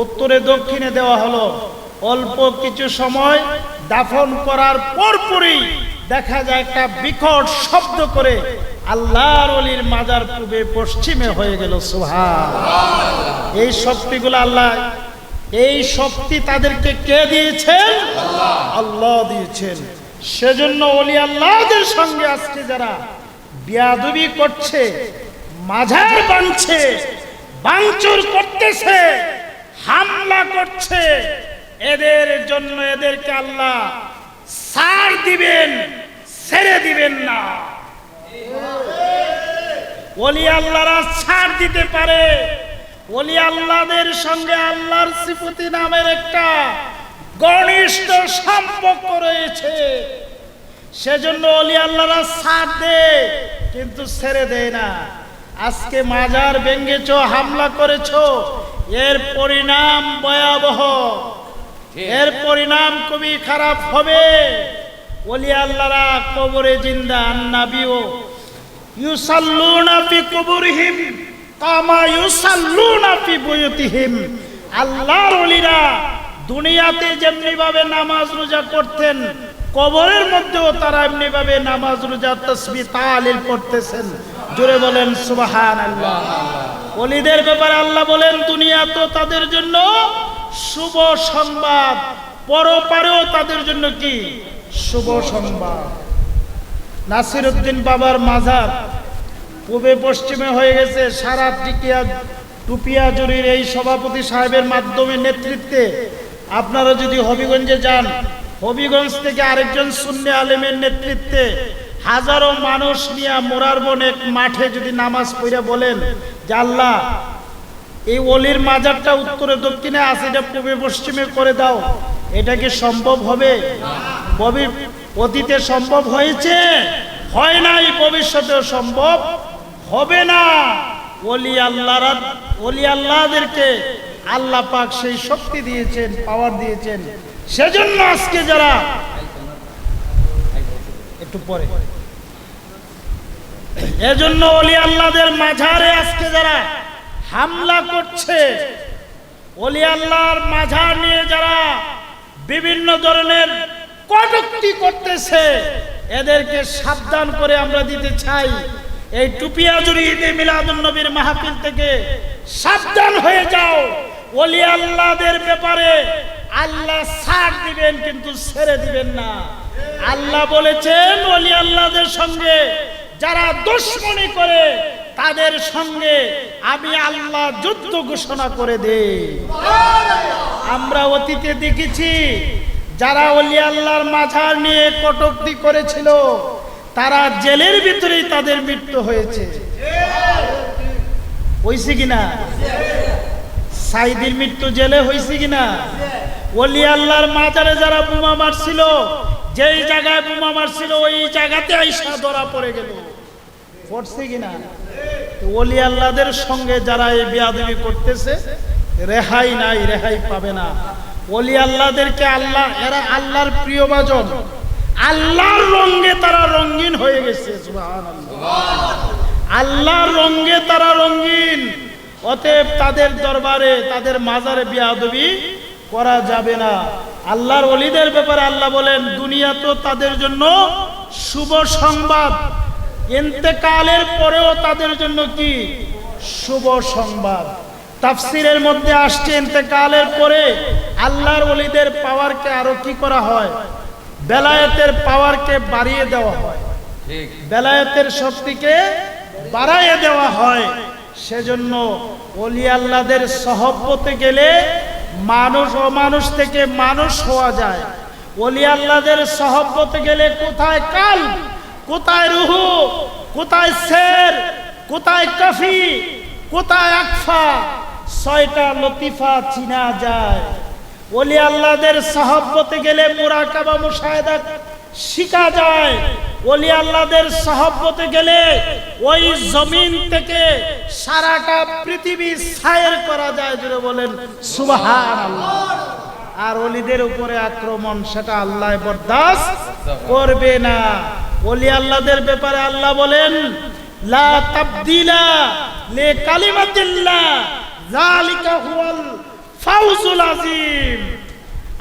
উত্তরে দক্ষিণে দেওয়া হলো। অল্প কিছু সময় দাফন করার পরপরই দেখা যায় একটা বিকট শব্দ করে আল্লাহর ওলির মাজার পূবে পশ্চিমে হয়ে গেল। সুবহানাল্লাহ। এই শক্তিগুলো আল্লাহ, এই শক্তি তাদেরকে কে দিয়েছেন? আল্লাহ দিয়েছেন। সেজন্য ওলি আল্লাহদের সঙ্গে আজকে যারা বিয়াদবি করছে, মাজার ভাঙছে, ভাঙচুর করতেছে, হামলা করছে, এদের জন্য এদেরকে আল্লাহ ছাড় দিবেন, ছেড়ে দিবেন না। ওলি আল্লাহরা ছাড় দিতে পারে। ওলি আল্লাহদের সঙ্গে আল্লাহর সিফতি নামের একটা ঘনিষ্ঠ সম্পর্ক রয়েছে। সেজন্য ওলি আল্লাহরা ছাড় দেয় কিন্তু ছেড়ে দেয় না। আজকে মাজার ভেঙেছো, হামলা করেছো, এর পরিণাম ভয়াবহ, এর পরিণাম খুবই খারাপ হবে। ওলি আল্লাহরা কবরে জিন্দা, আন্নাবিও ইউসাল্লুনা ফি কুবুরিহিম কামা ইউসাল্লুনা ফি বুয়ুতিহিম, আল্লাহর ওলিরা দুনিয়াতে যেমনি ভাবে নামাজ রোজা করতেন, কবরের মধ্যেও তারা এমনি ভাবে নামাজ রোজা তাসবিহ তাহলিল পড়তেছেন। জোরে বলেন সুবহানাল্লাহ। ওলিদের ব্যাপারে আল্লাহ বলেন দুনিয়া তো তাদের জন্য শুভ সংবাদ, পরপারেও তাদের জন্য কি শুভ সংবাদ। নাসিরউদ্দিন বাবার মাজার পূবে পশ্চিমে হয়ে গেছে। সারা টুপিয়াজুরির এই সভাপতি সাহেবের মাধ্যমে নেতৃত্বে আপনারা যদি হবিগঞ্জে যান, হবিগঞ্জ থেকে আরেকজন সুন্নি আলেমের নেতৃত্বে হাজারো মানুষ নিয়ে মোরারবন এক মাঠে যদি নামাজ পড়ে বলেন যে আল্লাহ এই ওলির মাজারটা উত্তরে দক্ষিণে আছে, এটা পূবে পশ্চিমে করে দাও, এটা কি সম্ভব হবে? অতীতে সম্ভব হয়েছে, হয় নাই, ভবিষ্যতেও সম্ভব হবে না। ওলি আল্লাহদেরকে আল্লাহ পাক সেই শক্তি দিয়েছেন, পাওয়ার দিয়েছেন। সেজন্য আজকে যারা একটু পরে এজন্য ওলি আল্লাহদের মাঝারে আজকে যারা হামলা করছে, ওলি আল্লাহর মাঝার নিয়ে যারা বিভিন্ন ধরনের কটূক্তি করতেছে, এদেরকে সাবধান করে আমরা দিতে চাই। এই টুপিয়াজুরি ঈদে মিলাদুন নবীর মাহফিল থেকে সাবধান হয়ে যাও। ওলি আল্লাহদের ব্যাপারে আল্লাহ ছাড় দিবেন, কিন্তু ছেড়ে দিবেন না। আল্লাহ বলেছেন ওলি আল্লাহদের সঙ্গে যারা দুশমনি করে তাদের সঙ্গে আমি আল্লাহ যুদ্ধ ঘোষণা করে দেই। আমরা অতীতে দেখেছি যারা ওলি আল্লাহর মাঝার নিয়ে কটূক্তি করেছিল তারা জেলের ভিতরেই তাদের মৃত্যু হয়েছে। হয়েছে কিনা? সাইদির মৃত্যু জেলে হয়েছে কিনা? ওলি আল্লাহর মাজারে যারা বোমা মারছিল, যেই জায়গায় বোমা মারছিল ওই জায়গাতে আইসা ধরা পড়ে গেল। পড়ছে কিনা? ওলি আল্লাহদের সঙ্গে যারা এই বেয়াদবি করতেছে রেহাই নাই, রেহাই পাবে না। ওলি আল্লাহদেরকে আল্লাহ, এরা আল্লাহর প্রিয়ভাজন, আল্লাহর রঙে তারা রঙিন হয়ে গেছে। সুবহানাল্লাহ। আল্লাহর রঙে তারা রঙিন, অতএব তাদের দরবারে তাদের মাজারে বেয়াদবি করা যাবে না। আল্লাহর ওলিদের ব্যাপারে আল্লাহ বলেন দুনিয়া তো তাদের জন্য শুভ সংবাদ, ইন্তেকালের পরেও তাদের জন্য কি শুভ সংবাদ। তাফসিরের মধ্যে আসছে ইন্তেকালের পরে আল্লাহর ওলিদের পাওয়ারকে আরো কি করা হয়? বেলায়েতের পাওয়ারকে বাড়িয়ে দেওয়া হয়, বেলায়েতের শক্তিকে বাড়াইয়ে দেওয়া হয়। সেজন্য ওলি আল্লাহদের সহবতে গেলে মানুষ অমানুষ থেকে মানুষ হওয়া যায়। ওলি আল্লাহদের সহবতে গেলে কোথায় কাল, কোথায় রুহু, কোথায় শের, কোথায় কাফি, কোথায় আকফা, ছয়টা লতিফা চিনা যায়। ওলি আল্লাহদের সহবতে গেলে মুরাকাবা মুশাহাদা শিখা যায়। ওলি আল্লাহদের সহবতে গেলে ওই জমিন থেকে সারাটা পৃথিবী সায়ের করা যায়। জুড়ে বলেন সুবহানাল্লাহ। আর ওলিদের উপরে আক্রমণ সেটা আল্লাহ বরদাস্ত করবে না। ওলি আল্লাহদের ব্যাপারে আল্লাহ বলেন লা তাবদিলা লিকালিমাতিল্লাহ যালিকা হুয়াল ফাউজুল আযীম।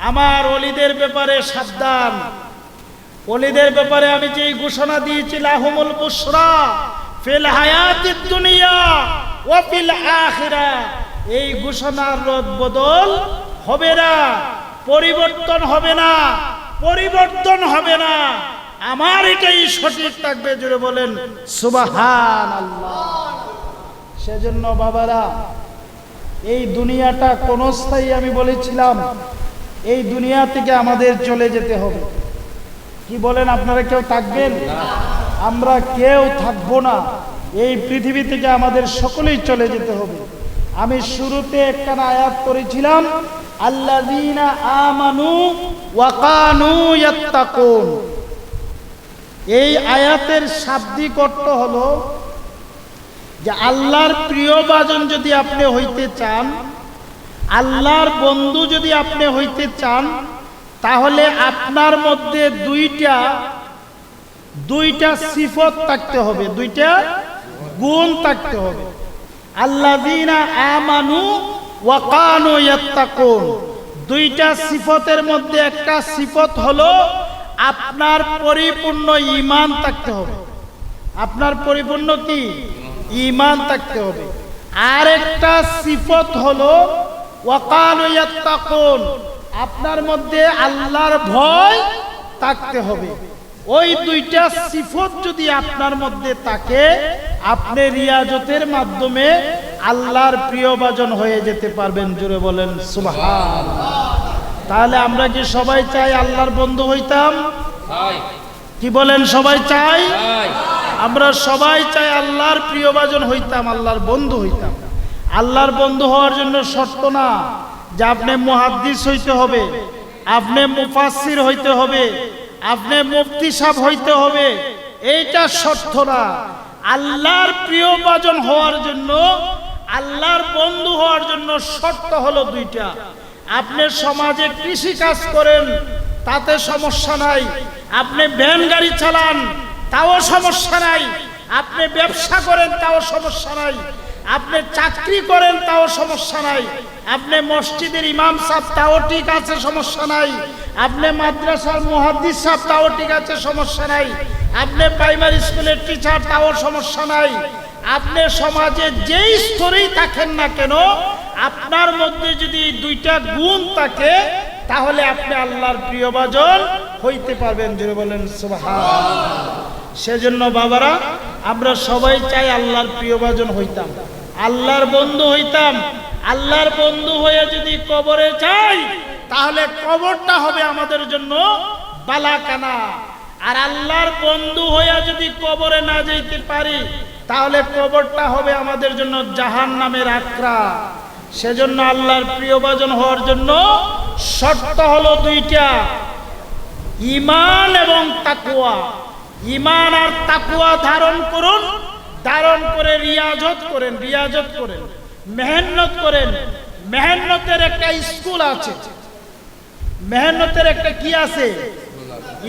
আমার ওলিদের ব্যাপারে সাবধান। ওলিদের ব্যাপারে আমি যে ঘোষণা দিয়েছি লাহুমুল বুশরা ফিল হায়াতিদ দুনিয়া ওয়া ফিল আখিরাহ, এই ঘোষণার রদ বদল হবে না, পরিবর্তন হবে না, পরিবর্তন হবে না। আমার এটাই সঠিক থাকবে। জুড়ে বলেন সুবহানাল্লাহ। সেজন্য বাবারা, এই দুনিয়াটা ক্ষণস্থায়ী। আমি বলেছিলাম এই দুনিয়া থেকে আমাদের চলে যেতে হবে। কি বলেন আপনারা? কেউ থাকবেন? আমরা কেউ থাকবো না। এই পৃথিবী থেকে আমাদের সকলেই চলে যেতে হবে। আমি শুরুতে একটা আয়াত করেছিলাম আল্লাযীনা আমানু ওয়া কানু ইয়াত্তাকুন। এই আয়াতের শাব্দিক অর্থ হলো যে আল্লাহর প্রিয়ভাজন যদি আপনি হইতে চান, আল্লাহর বন্ধু যদি আপনি হইতে চান, তাহলে আপনার মধ্যে দুইটা সিফত থাকতে হবে, দুইটা গুণ থাকতে হবে। আল্লাযীনা আমানু ওয়া কানু ইয়াত্তাকুন। দুইটা সিফতের মধ্যে একটা সিফত হলো আপনার পরিপূর্ণ ঈমান থাকতে হবে। আপনার পরিপূর্ণ কি ঈমান থাকতে হবে। আর একটা সিফত হলো ওয়া কানু ইয়াত্তাকুন, আপনার মধ্যে আল্লাহর ভয় থাকতে হবে। ওই দুইটা সিফত যদি আপনার মধ্যে থাকে, আপনি রিয়াজতের মাধ্যমে আল্লাহর প্রিয়ভাজন হয়ে যেতে পারবেন। জোরে বলেন সুবহানাল্লাহ। তাহলে আমরা কি সবাই চাই আল্লাহর বন্ধু হইতাম? কি বলেন, সবাই চাই? আমরা সবাই চাই আল্লাহর প্রিয়ভাজন হইতাম, আল্লাহর বন্ধু হইতাম। আল্লাহর বন্ধু হওয়ার জন্য শর্ত না যে আপনি মুহাদ্দিস হইতে হবে, আপনি মুফাসসির হইতে হবে, আপনি মুফতি সাহেব হইতে হবে, এইটা শর্ত না। আল্লাহর প্রিয়ভাজন হওয়ার জন্য, আল্লাহর বন্ধু হওয়ার জন্য শর্ত হলো দুইটা। আপনি সমাজে কৃষি কাজ করেন, তাতে সমস্যা নাই। আপনি ভ্যান গাড়ি চালান, তাও সমস্যা নাই। আপনি ব্যবসা করেন, তাও সমস্যা নাই। আপনি চাকরি করেন, তাও সমস্যা নাই। আপনি মসজিদের ইমাম সাহেব, তাও ঠিক আছে, সমস্যা নাই। আপনি মাদ্রাসার মুহাদ্দিস সাহেব, তাও ঠিক আছে, সমস্যা নাই। আপনি প্রাইমারি স্কুলের টিচার, তাও সমস্যা নাই। আপনি সমাজে যেই স্তরেই থাকেন না কেন, আপনার মধ্যে যদি দুইটা গুণ থাকে, তাহলে আপনি আল্লাহর প্রিয়ভাজন হইতে পারবেন। জোরে বলেন সুবহানাল্লাহ। সেজন্য বাবারা, আমরা সবাই চাই আল্লাহর প্রিয়ভাজন হইতাম, আল্লাহর বন্ধু হইতাম। আল্লাহর বন্ধু হয়ে যদি কবরে যাই, তাহলে কবরটা হবে আমাদের জন্য বালাকানা। আর আল্লাহর বন্ধু হয়ে যদি কবরে না যেতে পারি, তাহলে কবরটা হবে আমাদের জন্য জাহান্নামের আকরা। সেজন্য আল্লাহর প্রিয়ভাজন হওয়ার জন্য শর্ত হলো দুইটা, ঈমান এবং তাকওয়া। ঈমান আর তাকওয়া ধারণ করুন, ধারণ করে রিয়াজত করেন, রিয়াজত করেন, মেহনত করেন। মেহনতের একটা স্কুল আছে, মেহনতের একটা কি আছে,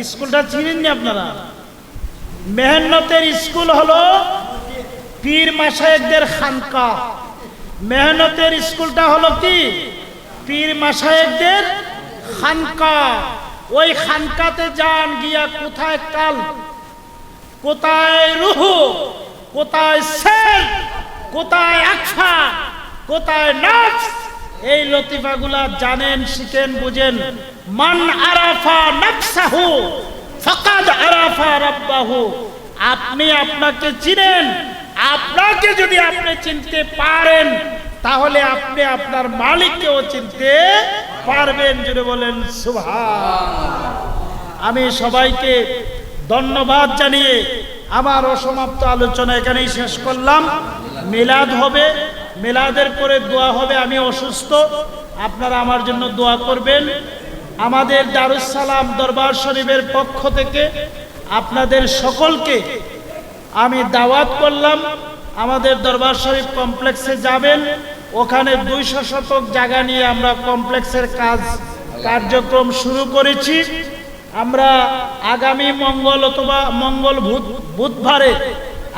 স্কুলটা চিনেননি আপনারা? মেহনতের স্কুল হলো পীর মাশায়েখদের খানকা। মেহনতের স্কুলটা হলো কি? পীর মাশায়েখদের খানকা। ওই খানকাতে যান, গিয়া কোথায় কাল, কোথায় রুহ, কোথায় সের, কোথায় আখা, কোথায় নফস, এই লতিফাগুলা জানেন, শিখেন, বুঝেন। মান আরাফা নফসাহু ফাকাদ আরাফা রাব্বাহু। আপনি আপনাকে চিনেন, আপনাকে যদি আপনি চিনতে পারেন, তাহলে আপনি আপনার মালিককেও চিনতে পারবেন। জুড়ে বলেন সুবহানাল্লাহ। আমি সবাইকে ধন্যবাদ জানিয়ে আমার অসমাপ্ত আলোচনা এখানেই শেষ করলাম। মিলাদ হবে, মিলাদের পরে দোয়া হবে। আমি অসুস্থ, আপনারা আমার জন্য দোয়া করবেন। আমাদের দারুস সালাম দরবার শরীফের পক্ষ থেকে আপনাদের সকলকে আমি দাওয়াত করলাম, আমাদের দরবার শরীফ কমপ্লেক্সে যাবেন। ওখানে 200 শতক জায়গা নিয়ে আমরা কমপ্লেক্সের কার্যক্রম শুরু করেছি। আমরা আগামী মঙ্গল অথবা বুধবারে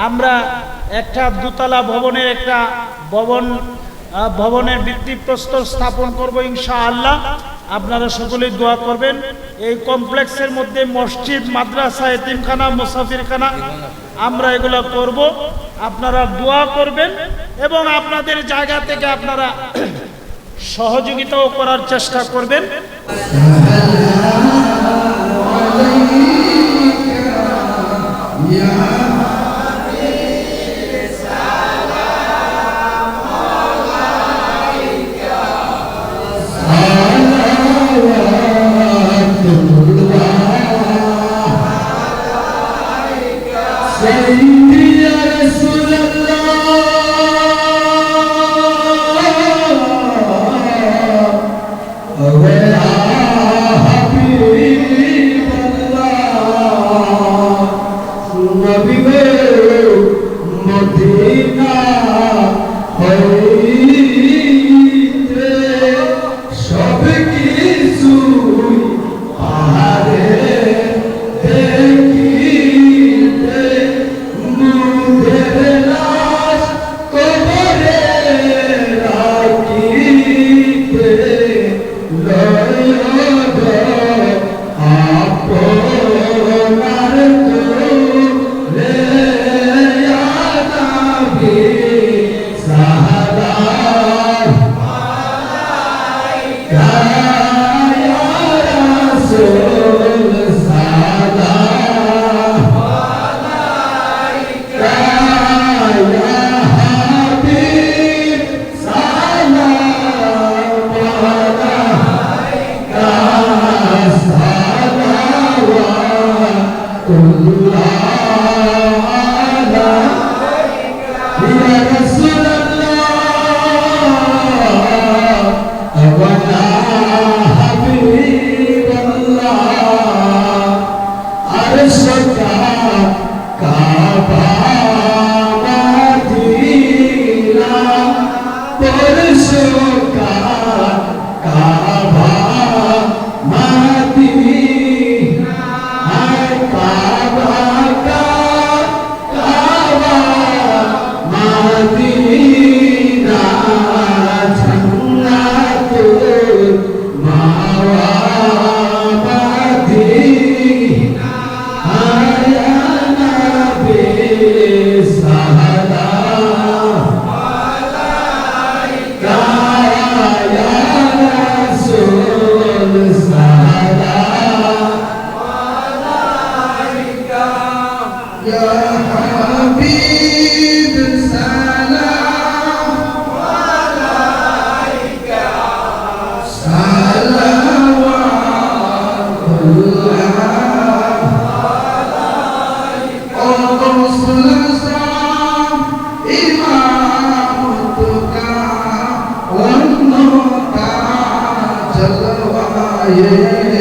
আমরা একটা দোতলা ভবনের একটা ভবনের ভিত্তিপ্রস্তর স্থাপন করব ইনশাআল্লাহ। আপনারা সকলেই দোয়া করবেন। এই কমপ্লেক্সের মধ্যে মসজিদ, মাদ্রাসা, এতিমখানা, মুসাফিরখানা আমরা এগুলো করব। আপনারা দোয়া করবেন এবং আপনাদের জায়গা থেকে আপনারা সহযোগিতাও করার চেষ্টা করবেন। Kobore Yeah.